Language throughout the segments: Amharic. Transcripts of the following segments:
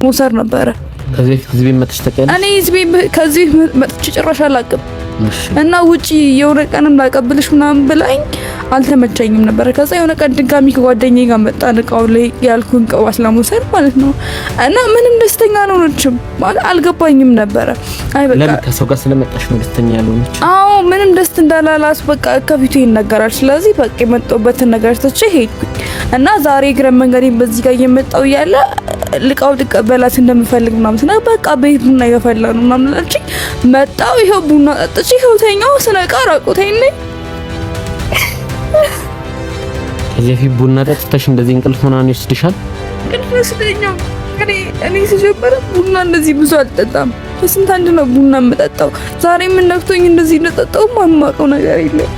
ሞሰር ነበረ። ከዚህ ህዝብ መጥተሽ ተቀበል። እኔ ህዝብ ከዚህ መጥቼ ጭራሽ አላቅም እና ውጪ የሆነ ቀንም ላቀብልሽ ምናምን ብላኝ አልተመቸኝም ነበር። ከዛ የሆነ ቀን ድጋሚ ከጓደኛዬ ጋር መጣን እቃው ላይ ያልኩን ቀዋስ ለመውሰድ ማለት ነው። እና ምንም ደስተኛ አልሆነችም ማለት አልገባኝም ነበረ። አይ በቃ ለምን ከሰው ጋር ስለመጣሽ ነው ደስተኛ ያልሆነች? አዎ ምንም ደስ እንዳላላት በቃ ከፊቱ ይነገራል። ስለዚህ በቃ የመጣሁበትን ነገር ትቼ ሄድኩኝ እና ዛሬ እግረ መንገዴን በዚህ ጋር እየመጣሁ ያለ ልቃው ልቀበላት እንደምፈልግ ምናምን ስለ በቃ ቤት ቡና እየፈላ ነው ምናምን አለችኝ። መጣሁ ይሄው ቡና ጠጥቼ ይሄው ተኛው። ስነቃ ራቁቴን ነኝ። ከዚህ ቡና ጠጥተሽ እንደዚህ እንቅልፍ ሆና ነው ይስድሻል? እንቅልፍ ስለኛው እኔ ሲጀምር ቡና እንደዚህ ብዙ አልጠጣም። በስንት አንድ ነው ቡና የምጠጣው። ዛሬ ምን ነክቶኝ እንደዚህ እንደጠጣው ማማቀው ነገር የለም።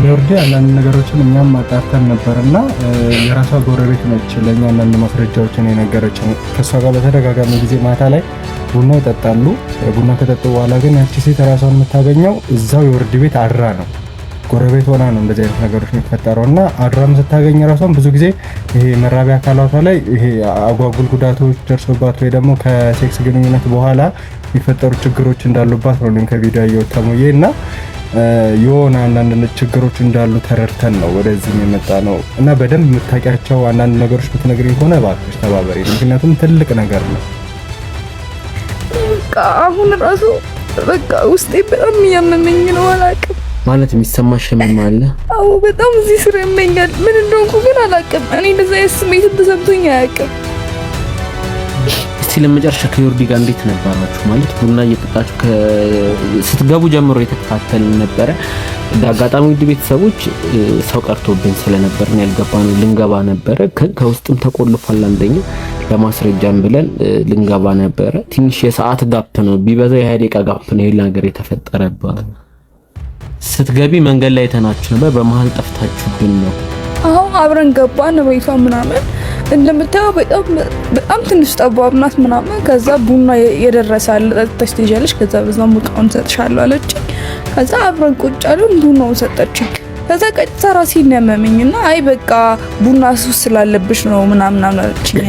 ለወርዲ አንዳንድ ነገሮችን እኛም ማጣጣን ነበርና የራሷ ጎረቤት ነች ለኛ አንዳንድ ማስረጃዎችን የነገረችን። ከሷ ጋር በተደጋጋሚ ጊዜ ማታ ላይ ቡና ይጠጣሉ። ቡና ከጠጡ በኋላ ግን ያቺ ሴት ራሷን የምታገኘው እዛው የወርዲ ቤት አድራ ነው። ጎረቤት ሆና ነው እንደዚህ አይነት ነገሮች የሚፈጠረውና አድራም ስታገኝ ራሷን ብዙ ጊዜ ይሄ መራቢያ አካላቷ ላይ ይሄ አጓጉል ጉዳቶች ደርሶባት ወይ ደግሞ ከሴክስ ግንኙነት በኋላ የሚፈጠሩ ችግሮች እንዳሉባት ነው ከቪዲዮ ያየሁት የሆነ አንዳንድ ችግሮች እንዳሉ ተረድተን ነው ወደዚህ የመጣ ነው እና በደንብ የምታውቂያቸው አንዳንድ ነገሮች ብትነግሪኝ ከሆነ እባክሽ ተባበሪ። ምክንያቱም ትልቅ ነገር ነው። በቃ አሁን ራሱ በቃ ውስጤ በጣም እያመመኝ ነው። አላውቅም ማለት የሚሰማሽ ምን አለ? አዎ በጣም እዚህ ስር ያመኛል። ምን እንደሆንኩ ግን አላውቅም። እኔ እንደዛ ስሜት ተሰምቶኝ አያውቅም። ለመጨረሻ ከዮርዲ ጋር እንዴት ነበራችሁ? ማለት ቡና እየጠጣችሁ ስትገቡ ጀምሮ የተከታተልን ነበረ። በአጋጣሚ ውድ ቤተሰቦች ሰው ቀርቶብን ስለነበር ነው ያልገባነው። ልንገባ ነበረ ከውስጥም ተቆልፏል። አንደኛ ለማስረጃም ብለን ልንገባ ነበረ። ትንሽ የሰዓት ጋፕ ነው ቢበዛ የደቂቃ ጋፕ ነው ይሄን ነገር የተፈጠረባት። ስትገቢ መንገድ ላይ ተናችሁ ነበር። በመሃል ጠፍታችሁብን ነው። አሁን አብረን ገባን ቤቷ ምናምን እንደምታየው በጣም ትንሽ ጠባብ ናት ምናምን። ከዛ ቡና የደረሳል ጠጥተሽ ትይዣለሽ፣ ከዛ በዛው ሙቃውን ሰጥሻለሁ አለችኝ። ከዛ አብረን ቁጭ አለን፣ ቡናውን ሰጠችኝ። ከዛ ቀጥታ ራሴን ያመመኝና አይ በቃ ቡና ሱስ ስላለብሽ ነው ምናምን አለችኝ።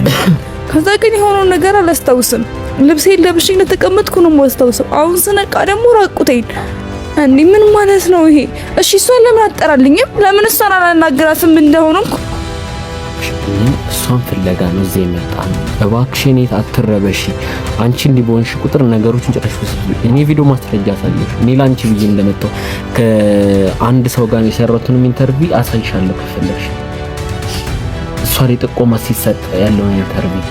ከዛ ግን የሆነው ነገር አላስታውስም። ልብሴን ለብሼ እንደተቀመጥኩ ነው የማስታውሰው። አሁን ስነቃ ደግሞ ራቁቴን። እንዴ ምን ማለት ነው ይሄ? እሺ እሷን ለምን አጠራልኝም? ለምን እሷን አላናገራትም እንደሆነም እሷን ፍለጋ ነው እዚህ የመጣን። እባክሽ እኔ አትረበሺ። አንቺ እንዲቦንሽ ቁጥር ነገሮችን ጨረሽ እኔ ቪዲዮ ማስረጃ አሳየሽ። እኔ ላንቺ ብዬ እንደመጣው ከአንድ ሰው ጋር የሰራሁትን ኢንተርቪው አሳይሻለሁ ከፈለግሽ። እሷ ላይ ጥቆማ ሲሰጥ ያለውን ኢንተርቪው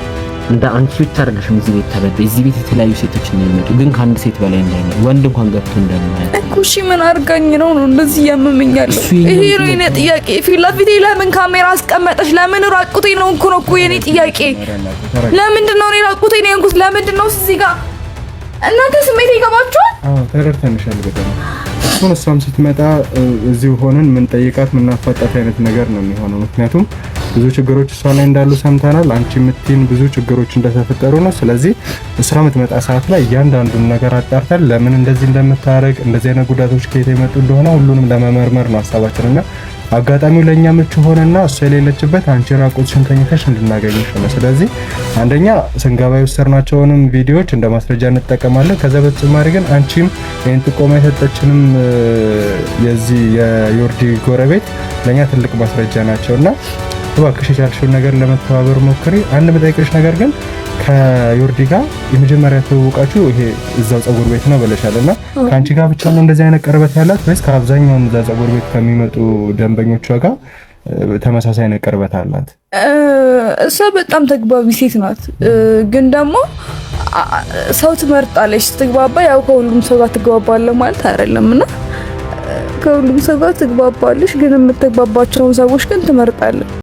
እንደ አንቺ ብቻ አይደለሽም እዚህ ቤት ተበደይ። እዚህ ቤት የተለያዩ ሴቶች እንደሚመጡ ግን ከአንድ ሴት በላይ እንዳይመጡ ወንድ እንኳን ገብቶ እንደማያውቅ እኮ። እሺ ምን አርጋኝ ነው እንደዚህ ያመመኛል? ይሄ ነው የኔ ጥያቄ። ፊት ለፊቴ ለምን ካሜራ አስቀመጠሽ? ለምን ራቁቴ ነው እኮ የኔ ጥያቄ። ለምንድን ነው እኔ ራቁቴ ነው እንኩስ? ለምንድን ነው እዚህ ጋር እናንተ ስሜት ይገባችኋል? አዎ ተረድተንሻል በጣም። እሷም ስትመጣ እዚሁ ሆነን ምን ጠይቃት ምን አፋጣት አይነት ነገር ነው የሚሆነው። ምክንያቱም ብዙ ችግሮች እሷ ላይ እንዳሉ ሰምተናል። አንቺ የምትይን ብዙ ችግሮች እንደተፈጠሩ ነው። ስለዚህ እሷ የምትመጣ ሰዓት ላይ እያንዳንዱን ነገር አጣርተን ለምን እንደዚህ እንደምታረግ እንደዚህ አይነት ጉዳቶች ከየት የመጡ እንደሆነ ሁሉንም ለመመርመር ነው ሐሳባችንና አጋጣሚው ለኛ ምቹ ሆነና እሷ የሌለችበት አንቺ ራቁትሽን ተኝተሽ እንድናገኝሽ ነው። ስለዚህ አንደኛ ስንገባ የወሰድናቸውንም ቪዲዮዎች እንደ ማስረጃ እንጠቀማለን። ከዛ በተጨማሪ ግን አንቺም ይሄን ጥቆማ የሰጠችንም የዚህ የዮርዲ ጎረቤት ለኛ ትልቅ ማስረጃ ናቸውና እባክሽ የቻልሽውን ነገር ለመተባበር ሞክሪ። አንድ መጠይቅሽ ነገር ግን ከዮርዲ ጋር የመጀመሪያ ተዋውቃችሁ ይሄ እዛው ጸጉር ቤት ነው ብለሻልና ካንቺ ጋር ብቻ ነው እንደዚህ አይነት ቅርበት ያላት ወይስ ከአብዛኛው እዛ ጸጉር ቤት ከሚመጡ ደንበኞቿ ጋር ተመሳሳይ አይነት ቅርበት አላት? እሷ በጣም ተግባቢ ሴት ናት። ግን ደግሞ ሰው ትመርጣለች ስትግባባ። ያው ከሁሉም ሰው ጋር ትግባባለህ ማለት አይደለምና ከሁሉም ሰው ጋር ትግባባለሽ፣ ግን የምትግባባቸውን ሰዎች ግን ትመርጣለህ።